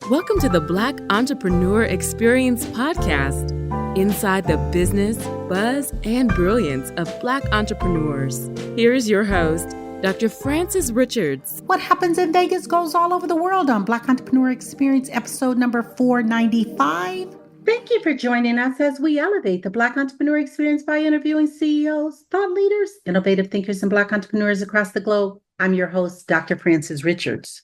Welcome to the Black Entrepreneur Experience podcast, inside the business, buzz, and brilliance of Black entrepreneurs. Here is your host, Dr. Frances Richards. What happens in Vegas goes all over the world on Black Entrepreneur Experience, episode number 495. Thank you for joining us as we elevate the Black Entrepreneur Experience by interviewing CEOs, thought leaders, innovative thinkers, and Black entrepreneurs across the globe. I'm your host, Dr. Frances Richards.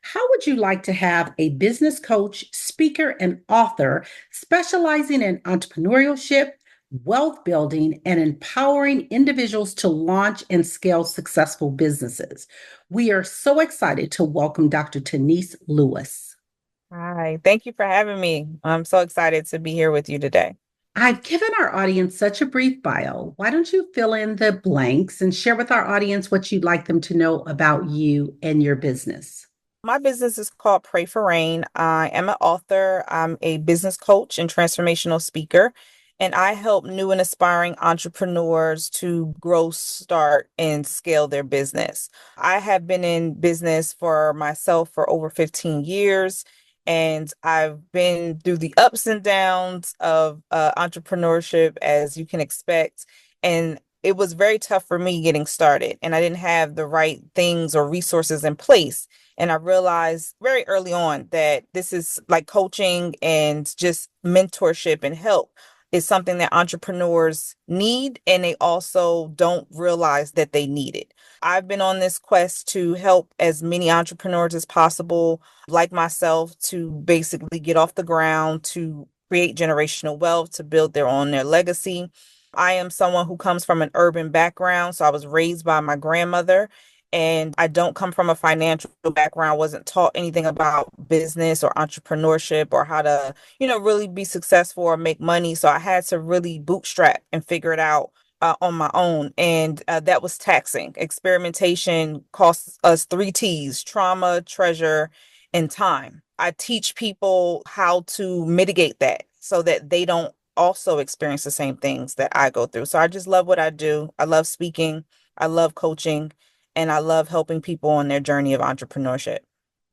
How would you like to have a business coach, speaker, and author specializing in entrepreneurship, wealth building, and empowering individuals to launch and scale successful businesses? We are so excited to welcome Dr. Taneice Lewis. Hi, thank you for having me. I'm so excited to be here with you today. I've given our audience such a brief bio. Why don't you fill in the blanks and share with our audience what you'd like them to know about you and your business? My business is called Pray for Rain. I am an author. I'm a business coach and transformational speaker, and I help new and aspiring entrepreneurs to grow, start, and scale their business. I have been in business for myself for over 15 years, and I've been through the ups and downs of entrepreneurship, as you can expect. And it was very tough for me getting started, and I didn't have the right things or resources in place. And I realized very early on that this is like coaching and just mentorship and help is something that entrepreneurs need, and they also don't realize that they need it. I've been on this quest to help as many entrepreneurs as possible, like myself, to basically get off the ground, to create generational wealth, to build their legacy. I am someone who comes from an urban background, so I was raised by my grandmother. And I don't come from a financial background, wasn't taught anything about business or entrepreneurship or how to, really be successful or make money. So I had to really bootstrap and figure it out on my own. And that was taxing. Experimentation costs us 3 T's: trauma, treasure, and time. I teach people how to mitigate that so that they don't also experience the same things that I go through. So I just love what I do. I love speaking. I love coaching. And I love helping people on their journey of entrepreneurship.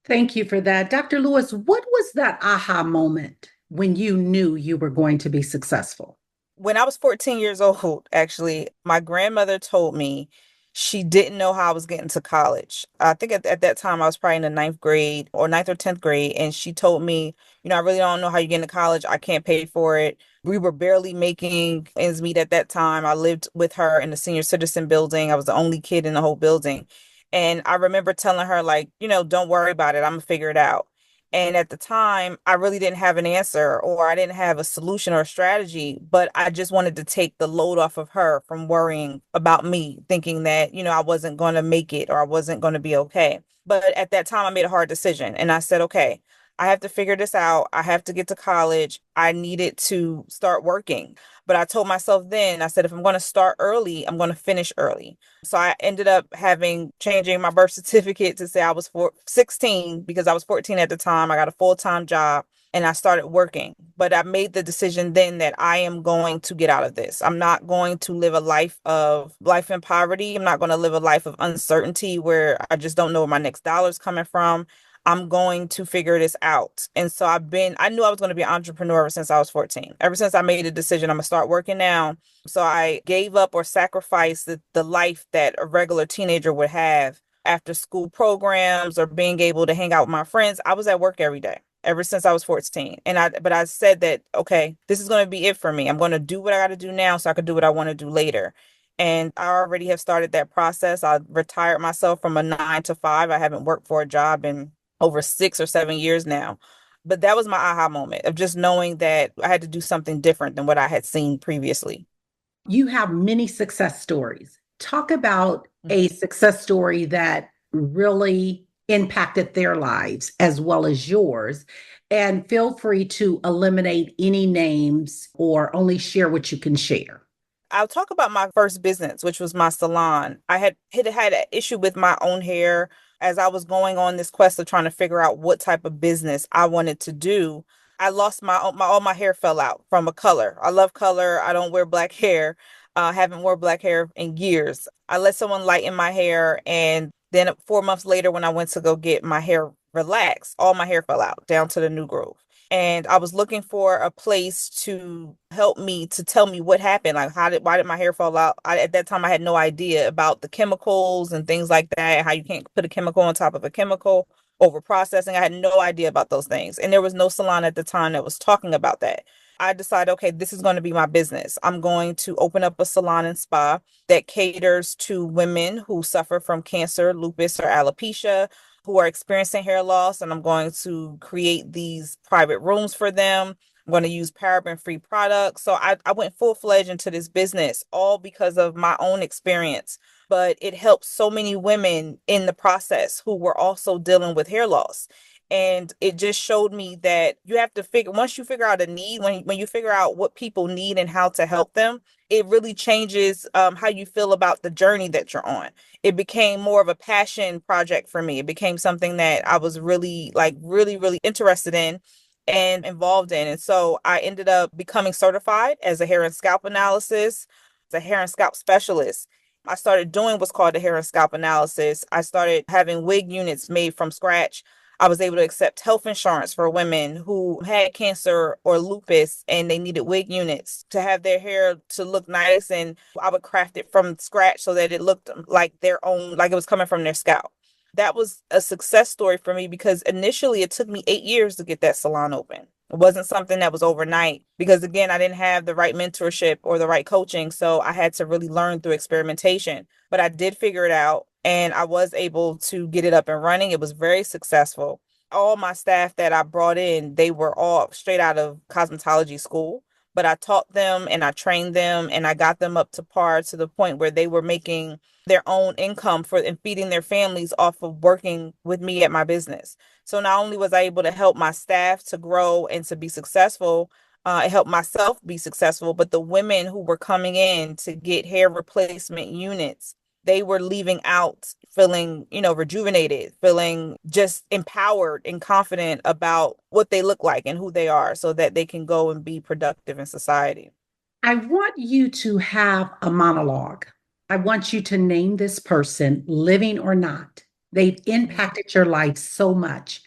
Thank you for that. Dr. Lewis, what was that aha moment when you knew you were going to be successful? When I was 14 years old, actually, my grandmother told me she didn't know how I was getting to college. I think at that time I was probably in the 9th grade or 9th or 10th grade. And she told me, I really don't know how you get into college. I can't pay for it. We were barely making ends meet at that time. I lived with her in the senior citizen building. I was the only kid in the whole building. And I remember telling her, like, don't worry about it. I'm gonna figure it out. And at the time, I really didn't have an answer, or I didn't have a solution or a strategy, but I just wanted to take the load off of her from worrying about me, thinking that, I wasn't going to make it or I wasn't going to be okay. But at that time, I made a hard decision and I said, okay, I have to figure this out. I have to get to college. I needed to start working. But I told myself then, I said, if I'm going to start early, I'm going to finish early. So I ended up changing my birth certificate to say I was 16 because I was 14 at the time. I got a full-time job and I started working. But I made the decision then that I am going to get out of this. I'm not going to live a life in poverty. I'm not going to live a life of uncertainty where I just don't know where my next dollar is coming from. I'm going to figure this out. And so I knew I was going to be an entrepreneur ever since I was 14. Ever since I made a decision, I'm going to start working now. So I gave up or sacrificed the life that a regular teenager would have after school programs or being able to hang out with my friends. I was at work every day ever since I was 14. But I said that, okay, this is going to be it for me. I'm going to do what I got to do now so I can do what I want to do later. And I already have started that process. I retired myself from a 9 to 5. I haven't worked for a job in over 6 or 7 years now. But that was my aha moment of just knowing that I had to do something different than what I had seen previously. You have many success stories. Talk about a success story that really impacted their lives as well as yours. And feel free to eliminate any names or only share what you can share. I'll talk about my first business, which was my salon. I had an issue with my own hair as I was going on this quest of trying to figure out what type of business I wanted to do. I lost all my hair fell out from a color. I love color. I don't wear black hair. I haven't worn black hair in years. I let someone lighten my hair, and then 4 months later, when I went to go get my hair relaxed, all my hair fell out down to the new growth. And I was looking for a place to help me, to tell me what happened. Like, why did my hair fall out? At that time, I had no idea about the chemicals and things like that, how you can't put a chemical on top of a chemical, over processing. I had no idea about those things. And there was no salon at the time that was talking about that. I decided, okay, this is going to be my business. I'm going to open up a salon and spa that caters to women who suffer from cancer, lupus, or alopecia, who are experiencing hair loss. And I'm going to create these private rooms for them. I'm going to use paraben-free products. So I went full-fledged into this business, all because of my own experience. But it helped so many women in the process who were also dealing with hair loss. And it just showed me that you have to once you figure out a need, when you figure out what people need and how to help them, it really changes how you feel about the journey that you're on. It became more of a passion project for me. It became something that I was really, really interested in and involved in. And so I ended up becoming certified as a hair and scalp analysis, as a hair and scalp specialist. I started doing what's called the hair and scalp analysis. I started having wig units made from scratch. I was able to accept health insurance for women who had cancer or lupus and they needed wig units to have their hair to look nice. And I would craft it from scratch so that it looked like their own, like it was coming from their scalp. That was a success story for me because initially it took me 8 years to get that salon open. It wasn't something that was overnight because, again, I didn't have the right mentorship or the right coaching. So I had to really learn through experimentation. But I did figure it out and I was able to get it up and running. It was very successful. All my staff that I brought in, they were all straight out of cosmetology school. But I taught them and I trained them and I got them up to par to the point where they were making their own income for and feeding their families off of working with me at my business. So not only was I able to help my staff to grow and to be successful, it helped myself be successful, but the women who were coming in to get hair replacement units, they were leaving out feeling, rejuvenated, feeling just empowered and confident about what they look like and who they are so that they can go and be productive in society. I want you to have a monologue. I want you to name this person, living or not. They've impacted your life so much.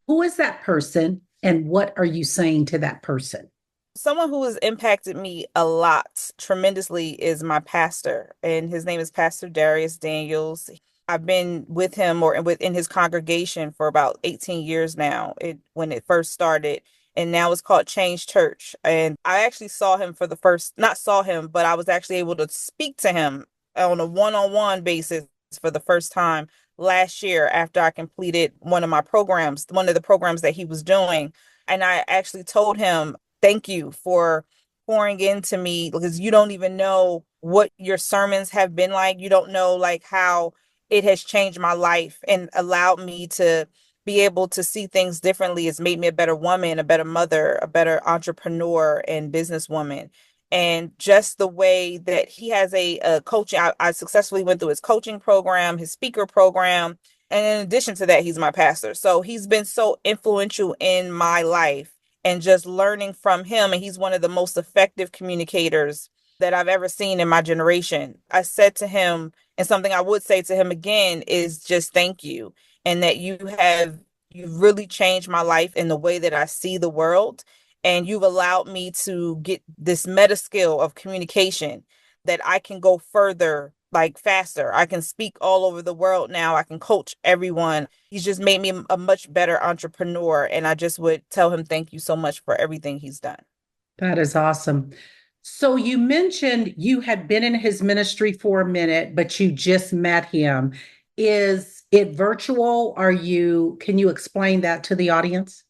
Who is that person and what are you saying to that person? Someone who has impacted me a lot tremendously is my pastor, and his name is Pastor Darius Daniels. I've been with him or within his congregation for about 18 years now, when it first started. And now it's called Change Church. And I actually saw him for the first, not saw him, but I was actually able to speak to him on a one-on-one basis for the first time last year after I completed one of the programs that he was doing. And I actually told him, thank you for pouring into me because you don't even know what your sermons have been like. You don't know like how it has changed my life and allowed me to be able to see things differently. It's made me a better woman, a better mother, a better entrepreneur and businesswoman. And just the way that he has a coaching, I successfully went through his coaching program, his speaker program. And in addition to that, he's my pastor. So he's been so influential in my life and just learning from him. And he's one of the most effective communicators that I've ever seen in my generation. I said to him, and something I would say to him again is just thank you. And that you've really changed my life in the way that I see the world. And you've allowed me to get this meta skill of communication that I can go further, like faster. I can speak all over the world now. I can coach everyone. He's just made me a much better entrepreneur. And I just would tell him thank you so much for everything he's done. That is awesome. So you mentioned you had been in his ministry for a minute, but you just met him. Is it virtual? Can you explain that to the audience?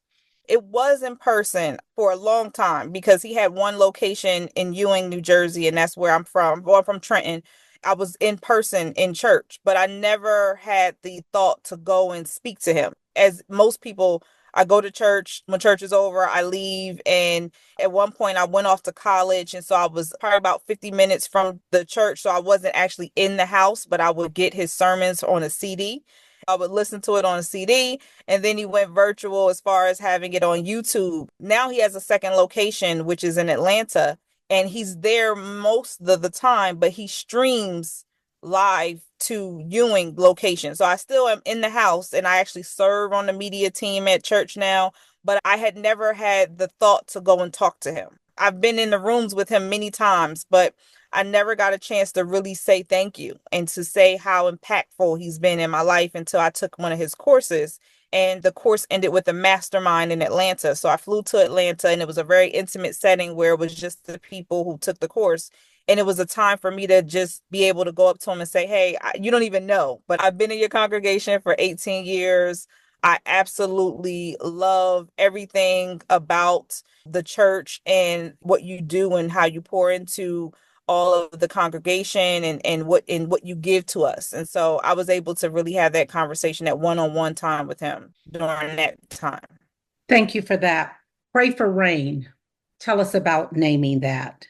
It was in person for a long time because he had one location in Ewing, New Jersey, and that's where I'm from. Well, I'm from Trenton. I was in person in church, but I never had the thought to go and speak to him. As most people, I go to church. When church is over, I leave. And at one point, I went off to college. And so I was probably about 50 minutes from the church. So I wasn't actually in the house, but I would get his sermons on a CD. I would listen to it on a CD. And then he went virtual as far as having it on YouTube. Now he has a second location, which is in Atlanta. And he's there most of the time, but he streams live to Ewing location. So I still am in the house and I actually serve on the media team at church now, but I had never had the thought to go and talk to him. I've been in the rooms with him many times, but I never got a chance to really say thank you and to say how impactful he's been in my life until I took one of his courses. And the course ended with a mastermind in Atlanta. So I flew to Atlanta and it was a very intimate setting where it was just the people who took the course. And it was a time for me to just be able to go up to him and say, hey, you don't even know, but I've been in your congregation for 18 years. I absolutely love everything about the church and what you do and how you pour into all of the congregation and what you give to us. And so I was able to really have that conversation, that one-on-one time with him during that time. Thank you for that. Pray for Rain. Tell us about naming that.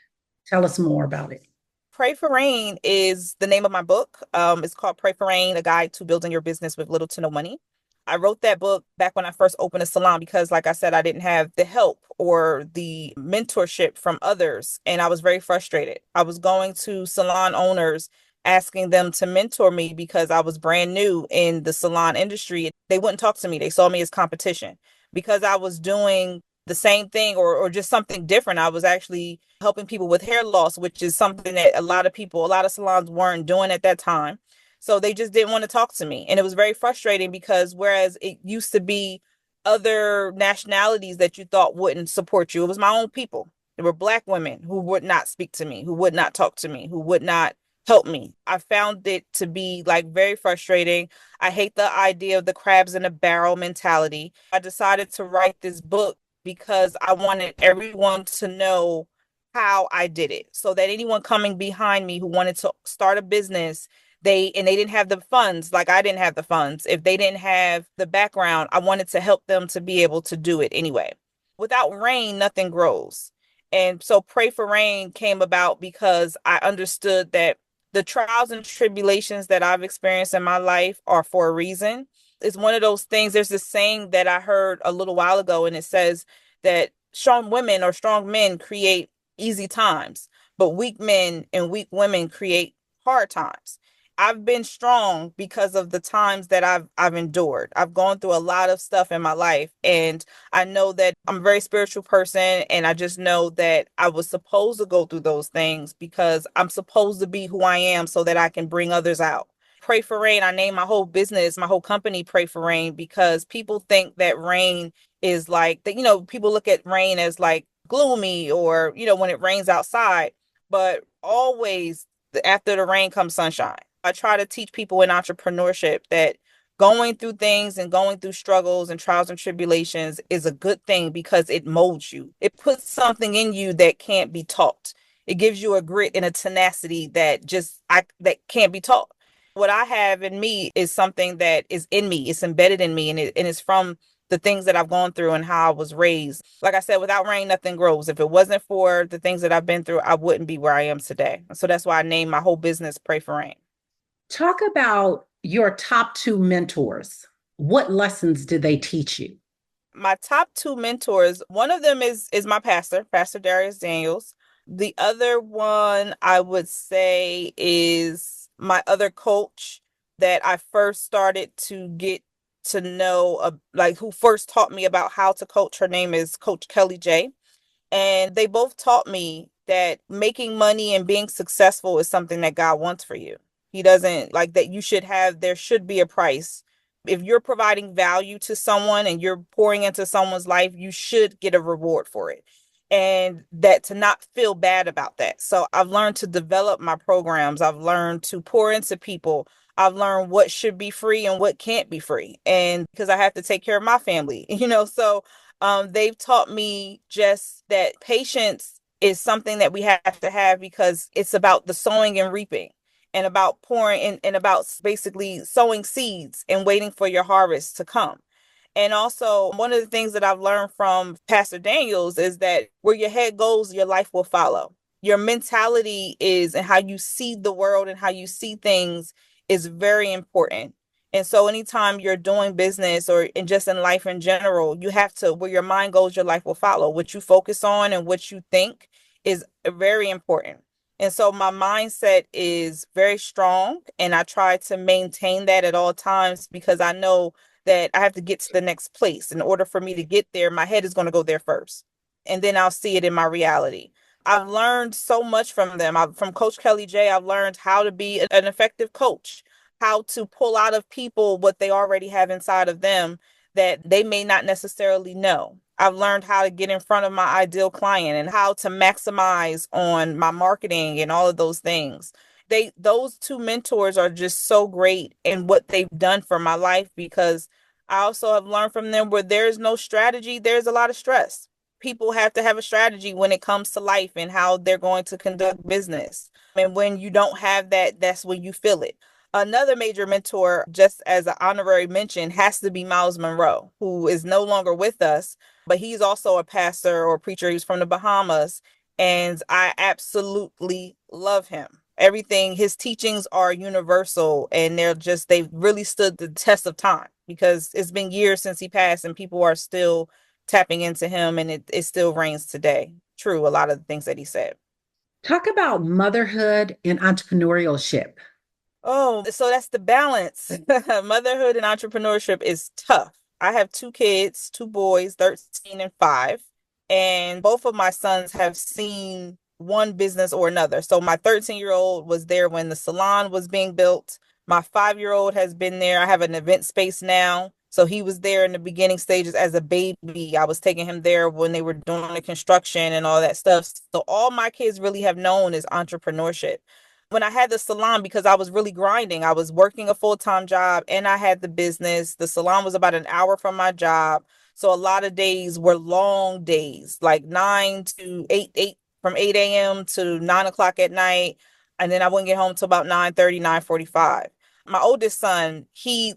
Tell us more about it. Pray for Rain is the name of my book. It's called Pray for Rain, A Guide to Building Your Business with Little to No Money. I wrote that book back when I first opened a salon because, like I said, I didn't have the help or the mentorship from others. And I was very frustrated. I was going to salon owners asking them to mentor me because I was brand new in the salon industry. They wouldn't talk to me. They saw me as competition because I was doing the same thing or just something different. I was actually helping people with hair loss, which is something that a lot of salons weren't doing at that time. So they just didn't want to talk to me. And it was very frustrating because whereas it used to be other nationalities that you thought wouldn't support you, it was my own people. There were Black women who would not speak to me, who would not talk to me, who would not help me. I found it to be very very I hate the idea of the crabs in a barrel mentality. I decided to write this book because I wanted everyone to know how I did it so that anyone coming behind me who wanted to start a business, they didn't have the funds like I didn't have the funds. If they didn't have the background, I wanted to help them to be able to do it anyway. Without rain, nothing grows. And so Pray for Rain came about because I understood that the trials and tribulations that I've experienced in my life are for a reason. It's one of those things. There's this saying that I heard a little while ago, and it says that strong women or strong men create easy times, but weak men and weak women create hard times. I've been strong because of the times that I've endured. I've gone through a lot of stuff in my life, and I know that I'm a very spiritual person, and I just know that I was supposed to go through those things because I'm supposed to be who I am so that I can bring others out. Pray for Rain, I named my whole business, my whole company Pray for Rain because people think that rain is people look at rain as gloomy or, when it rains outside, but always after the rain comes sunshine. I try to teach people in entrepreneurship that going through things and going through struggles and trials and tribulations is a good thing because it molds you. It puts something in you that can't be taught. It gives you a grit and a tenacity that that can't be taught. What I have in me is something that is in me. It's embedded in me, and it's from the things that I've gone through and how I was raised. Like I said, without rain, nothing grows. If it wasn't for the things that I've been through, I wouldn't be where I am today. So that's why I named my whole business Pray for Rain. Talk about your top two mentors. What lessons did they teach you? My top two mentors, one of them is my pastor, Pastor Darius Daniels. The other one I would say is my other coach that I first started to get to know, who first taught me about how to coach. Her name is Coach Kelly J. And they both taught me that making money and being successful is something that God wants for you. He doesn't like that there should be a price. If you're providing value to someone and you're pouring into someone's life, you should get a reward for it. And that to not feel bad about that. So I've learned to develop my programs. I've learned to pour into people. I've learned what should be free and what can't be free. And because I have to take care of my family, so they've taught me just that patience is something that we have to have because it's about the sowing and reaping and about pouring and about basically sowing seeds and waiting for your harvest to come. And also, one of the things that I've learned from Pastor Daniels is that where your head goes, your life will follow. Your mentality is and how you see the world and how you see things is very important. And so anytime you're doing business or just in life in general, you have to, where your mind goes, your life will follow. What you focus on and what you think is very important. And so my mindset is very strong, and I try to maintain that at all times because I know that I have to get to the next place. In order for me to get there, my head is going to go there first, and then I'll see it in my reality. I've learned so much from them. From Coach Kelly J, I've learned how to be an effective coach, how to pull out of people what they already have inside of them that they may not necessarily know. I've learned how to get in front of my ideal client and how to maximize on my marketing and all of those things. Those two mentors are just so great in what they've done for my life because I also have learned from them where there's no strategy, there's a lot of stress. People have to have a strategy when it comes to life and how they're going to conduct business. And when you don't have that, that's when you feel it. Another major mentor, just as an honorary mention, has to be Miles Monroe, who is no longer with us, but he's also a pastor or preacher. He's from the Bahamas, and I absolutely love him. Everything, his teachings are universal, and they've really stood the test of time because it's been years since he passed, and people are still tapping into him, and it still reigns today. True, a lot of the things that he said. Talk about motherhood and entrepreneurship. Oh, so that's the balance. Motherhood and entrepreneurship is tough. I have two kids, two boys, 13 and 5, and both of my sons have seen one business or another. So my 13-year-old was there when the salon was being built. My 5-year-old has been there. I have an event space now. So he was there in the beginning stages as a baby. I was taking him there when they were doing the construction and all that stuff. So all my kids really have known is entrepreneurship. When I had the salon, because I was really grinding, I was working a full-time job and I had the business. The salon was about an hour from my job. So a lot of days were long days, like 9 to 8, from 8 a.m. to 9 o'clock at night. And then I wouldn't get home till about 9:30, 9:45. My oldest son,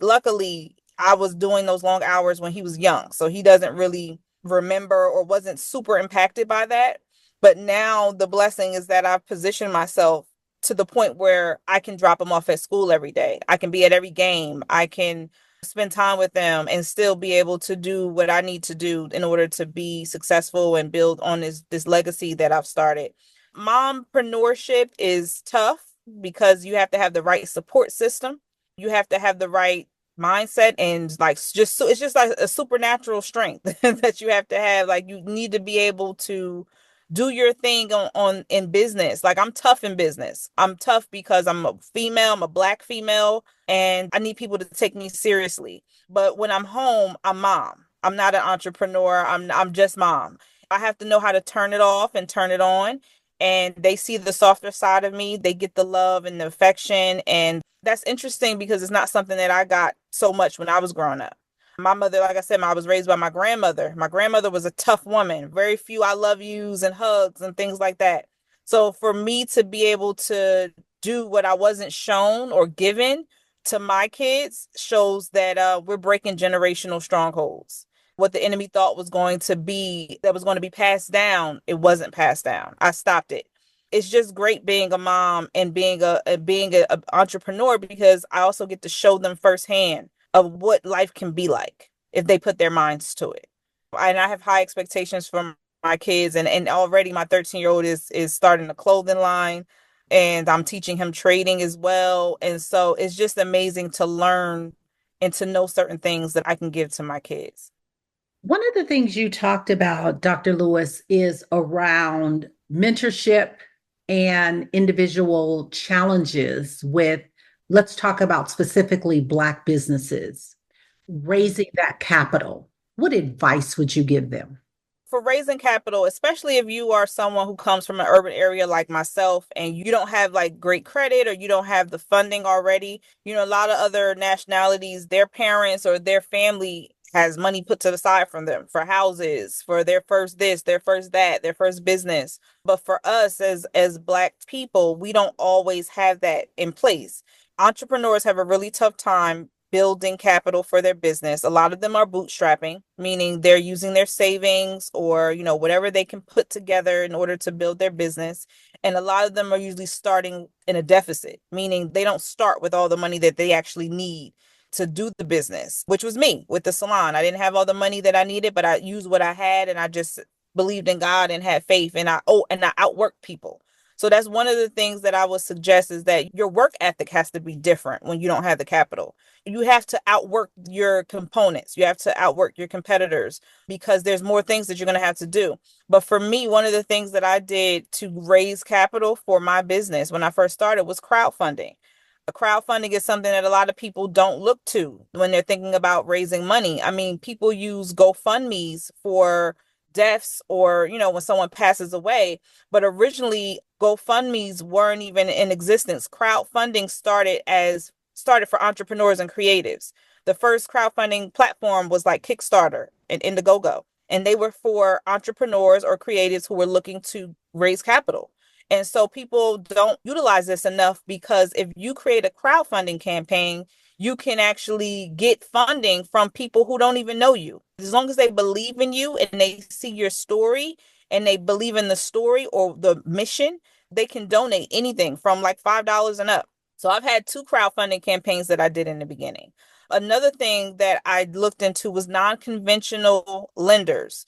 luckily, I was doing those long hours when he was young. So he doesn't really remember or wasn't super impacted by that. But now the blessing is that I've positioned myself to the point where I can drop them off at school every day. I can be at every game. I can spend time with them and still be able to do what I need to do in order to be successful and build on this legacy that I've started. Mompreneurship is tough because you have to have the right support system. You have to have the right mindset and it's just like a supernatural strength that you have to have. Like you need to be able to do your thing on in business. Like I'm tough in business. I'm tough because I'm a female, I'm a Black female, and I need people to take me seriously. But when I'm home, I'm mom. I'm not an entrepreneur. I'm just mom. I have to know how to turn it off and turn it on. And they see the softer side of me. They get the love and the affection. And that's interesting because it's not something that I got so much when I was growing up. My mother, like I said, I was raised by my grandmother. My grandmother was a tough woman, very few I love yous and hugs and things like that. So for me to be able to do what I wasn't shown or given to my kids shows that we're breaking generational strongholds. What the enemy thought was going to be, that was going to be passed down, it wasn't passed down. I stopped it. It's just great being a mom and being a entrepreneur because I also get to show them firsthand of what life can be like if they put their minds to it. And I have high expectations from my kids, and already my 13-year-old is starting a clothing line, and I'm teaching him trading as well. And so it's just amazing to learn and to know certain things that I can give to my kids. One of the things you talked about, Dr. Lewis, is around mentorship and individual challenges with, let's talk about specifically Black businesses, raising that capital. What advice would you give them? For raising capital, especially if you are someone who comes from an urban area like myself and you don't have like great credit or you don't have the funding already, a lot of other nationalities, their parents or their family has money put to the side from them for houses, for their first this, their first that, their first business. But for us as Black people, we don't always have that in place. Entrepreneurs have a really tough time building capital for their business. A lot of them are bootstrapping, meaning they're using their savings or, whatever they can put together in order to build their business. And a lot of them are usually starting in a deficit, meaning they don't start with all the money that they actually need to do the business, which was me with the salon. I didn't have all the money that I needed, but I used what I had and I just believed in God and had faith and I outworked people. So that's one of the things that I would suggest, is that your work ethic has to be different when you don't have the capital. You have to outwork your components. You have to outwork your competitors, because there's more things that you're going to have to do. But for me, one of the things that I did to raise capital for my business when I first started was crowdfunding. Crowdfunding is something that a lot of people don't look to when they're thinking about raising money. I mean, people use GoFundMe's for deaths, or, when someone passes away. But originally, GoFundMe's weren't even in existence. Crowdfunding started for entrepreneurs and creatives. The first crowdfunding platform was like Kickstarter and Indiegogo, and they were for entrepreneurs or creatives who were looking to raise capital. And so people don't utilize this enough, because if you create a crowdfunding campaign, you can actually get funding from people who don't even know you. As long as they believe in you and they see your story and they believe in the story or the mission, they can donate anything from like $5 and up. So I've had 2 crowdfunding campaigns that I did in the beginning. Another thing that I looked into was non-conventional lenders.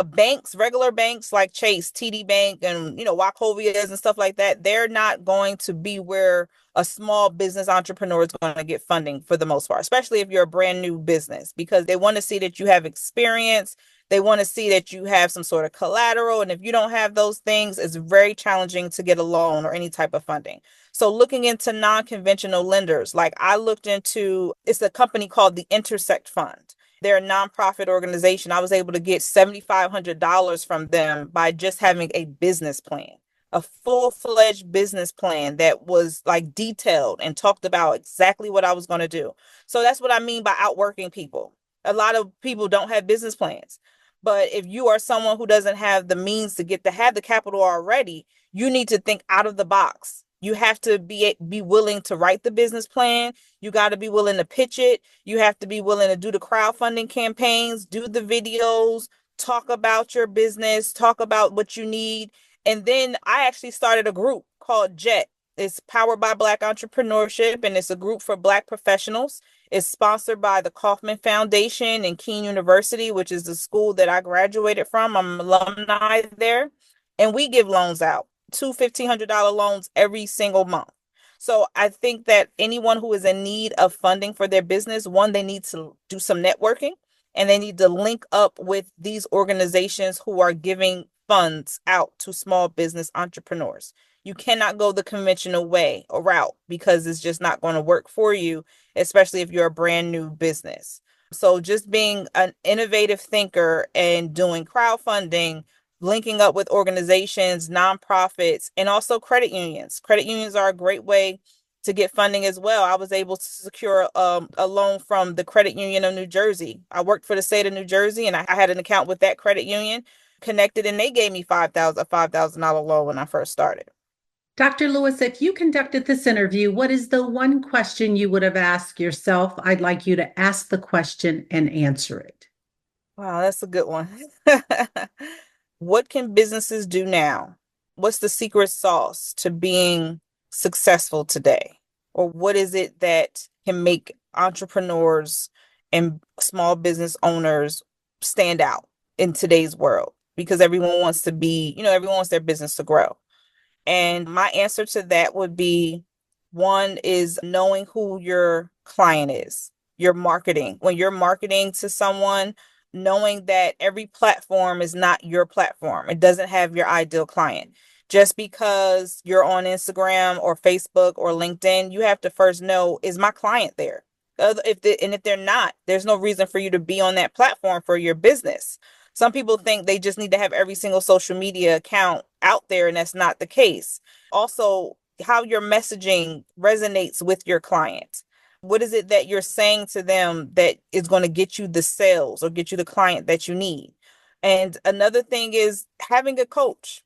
Banks, regular banks like Chase, TD Bank, and Wachovias and stuff like that, they're not going to be where a small business entrepreneur is going to get funding for the most part, especially if you're a brand new business, because they want to see that you have experience. They want to see that you have some sort of collateral. And if you don't have those things, it's very challenging to get a loan or any type of funding. So looking into non-conventional lenders, like I looked into, it's a company called the Intersect Fund. They're a nonprofit organization. I was able to get $7,500 from them by just having a business plan, a full-fledged business plan that was like detailed and talked about exactly what I was going to do. So that's what I mean by outworking people. A lot of people don't have business plans. But if you are someone who doesn't have the means to have the capital already, you need to think out of the box. You have to be willing to write the business plan. You got to be willing to pitch it. You have to be willing to do the crowdfunding campaigns, do the videos, talk about your business, talk about what you need. And then I actually started a group called JET. It's powered by Black entrepreneurship, and it's a group for Black professionals. It's sponsored by the Kauffman Foundation and Keene University, which is the school that I graduated from. I'm an alumni there. And we give loans out, 2 $1,500 loans every single month. So I think that anyone who is in need of funding for their business, one, they need to do some networking, and they need to link up with these organizations who are giving funds out to small business entrepreneurs. You cannot go the conventional way or route, because it's just not going to work for you, especially if you're a brand new business. So just being an innovative thinker and doing crowdfunding, linking up with organizations, nonprofits, and also credit unions. Credit unions are a great way to get funding as well. I was able to secure a loan from the Credit Union of New Jersey. I worked for the state of New Jersey, and I had an account with that credit union, connected, and they gave me a $5,000 loan when I first started. Dr. Lewis, if you conducted this interview, what is the one question you would have asked yourself? I'd like you to ask the question and answer it. Wow, that's a good one. What can businesses do now? What's the secret sauce to being successful today? Or what is it that can make entrepreneurs and small business owners stand out in today's world? Because everyone wants everyone wants their business to grow. And my answer to that would be, one is knowing who your client is, your marketing. When you're marketing to someone, knowing that every platform is not your platform. It doesn't have your ideal client. Just because you're on Instagram or Facebook or LinkedIn, you have to first know, is my client there? If they're not, there's no reason for you to be on that platform for your business. Some people think they just need to have every single social media account out there, and that's not the case. Also, how your messaging resonates with your client. What is it that you're saying to them that is going to get you the sales or get you the client that you need? And another thing is having a coach.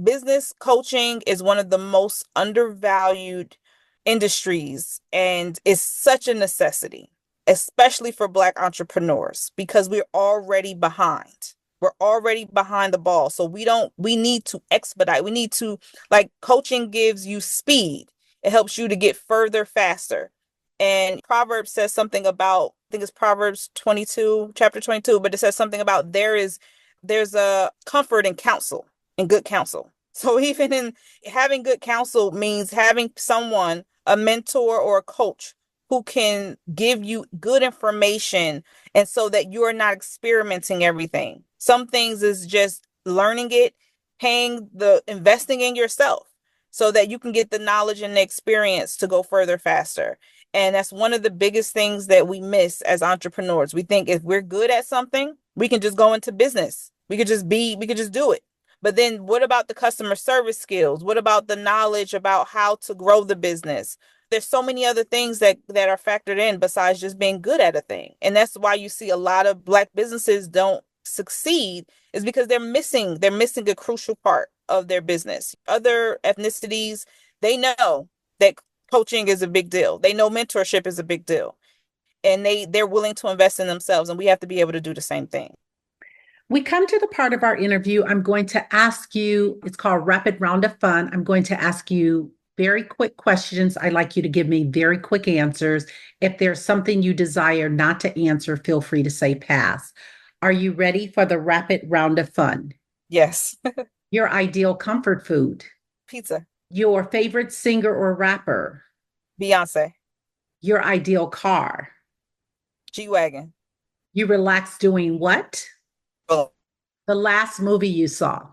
Business coaching is one of the most undervalued industries, and it's such a necessity, especially for Black entrepreneurs, because we're already behind. We're already behind the ball. So we need to expedite. We need to, like, coaching gives you speed. It helps you to get further faster. And Proverbs says something about, I think it's Proverbs 22, chapter 22, but it says something about there's a comfort in counsel, in good counsel. So even in having good counsel means having someone, a mentor or a coach who can give you good information and so that you're not experimenting everything. Some things is just learning it, investing in yourself so that you can get the knowledge and the experience to go further faster. And that's one of the biggest things that we miss as entrepreneurs. We think if we're good at something, we can just go into business. We could just do it. But then what about the customer service skills? What about the knowledge about how to grow the business? There's so many other things that are factored in besides just being good at a thing. And that's why you see a lot of Black businesses don't succeed, is because they're missing a crucial part of their business. Other ethnicities, they know that coaching is a big deal. They know mentorship is a big deal. And they're willing to invest in themselves. And we have to be able to do the same thing. We come to the part of our interview. I'm going to ask you, it's called Rapid Round of Fun. I'm going to ask you very quick questions. I'd like you to give me very quick answers. If there's something you desire not to answer, feel free to say pass. Are you ready for the Rapid Round of Fun? Yes. Your ideal comfort food? Pizza. Your favorite singer or rapper? Beyonce. Your ideal car? G-Wagon. You relax doing what? Oh. The last movie you saw?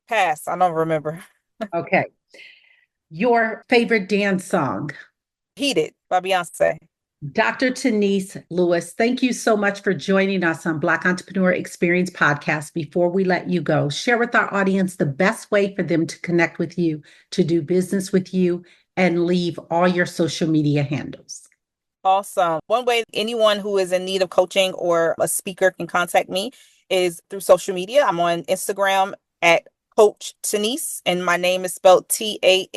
Pass. I don't remember. Okay. Your favorite dance song? Heated by Beyonce. Dr. Taneice Lewis, thank you so much for joining us on Black Entrepreneur Experience Podcast. Before we let you go, share with our audience the best way for them to connect with you, to do business with you, and leave all your social media handles. Awesome. One way anyone who is in need of coaching or a speaker can contact me is through social media. I'm on Instagram at Coach Taneice, and my name is spelled Taneice.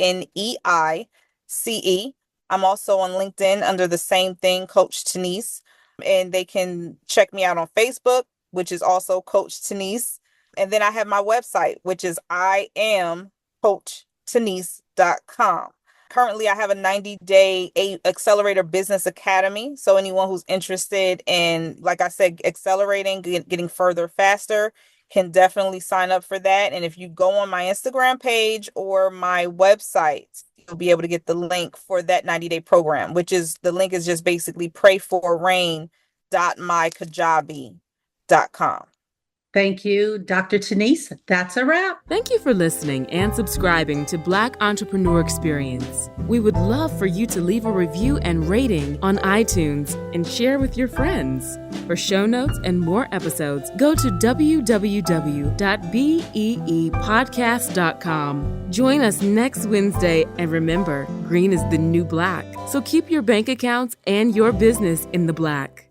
I'm also on LinkedIn under the same thing, Coach Taneice, and they can check me out on Facebook, which is also Coach Taneice. And then I have my website, which is IamCoachTaneice.com. Currently, I have a 90-day Accelerator Business Academy. So anyone who's interested in, like I said, accelerating, getting further faster, can definitely sign up for that. And if you go on my Instagram page or my website, you'll be able to get the link for that 90-day program, the link is just basically prayforrain.mykajabi.com. Thank you, Dr. Taneice. That's a wrap. Thank you for listening and subscribing to Black Entrepreneur Experience. We would love for you to leave a review and rating on iTunes and share with your friends. For show notes and more episodes, go to www.beepodcast.com. Join us next Wednesday, and remember, green is the new black. So keep your bank accounts and your business in the black.